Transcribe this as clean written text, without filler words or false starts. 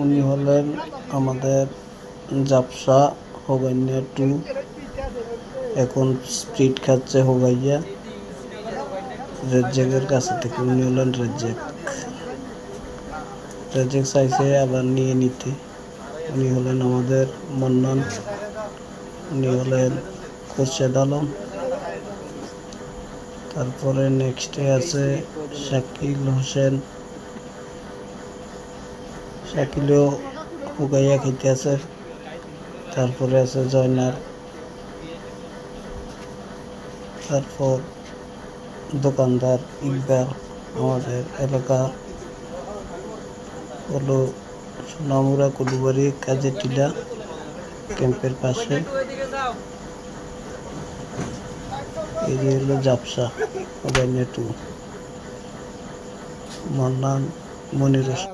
উনি হলেন আমাদের জাপসা হোগাইয়া 2। এখন স্প্রিট খাচ্ছে হোগাইয়া রেজ্জেকের কাছে থেকে। উনি হলেন রেজ্জেক। রেজ্জেক চাইছে আবার নিয়ে নিতে। উনি হলেন আমাদের মন্নান। উনি হলেন খোরশেদ আলম। তারপরে নেক্সটে আছে শাকিল হোসেন। শাকিলও হুগাইয়া খেতে আছে। তারপরে আছে জয়নাল। তারপর দোকানদার ইকবাল, আমাদের এলাকা হলো সোনামুড়া কুলুবাড়ি কাজের টিলা ক্যাম্পের পাশে। এই যে হলো জাপসা হোগাইয়া 2। মন্নান মনির হোসেন।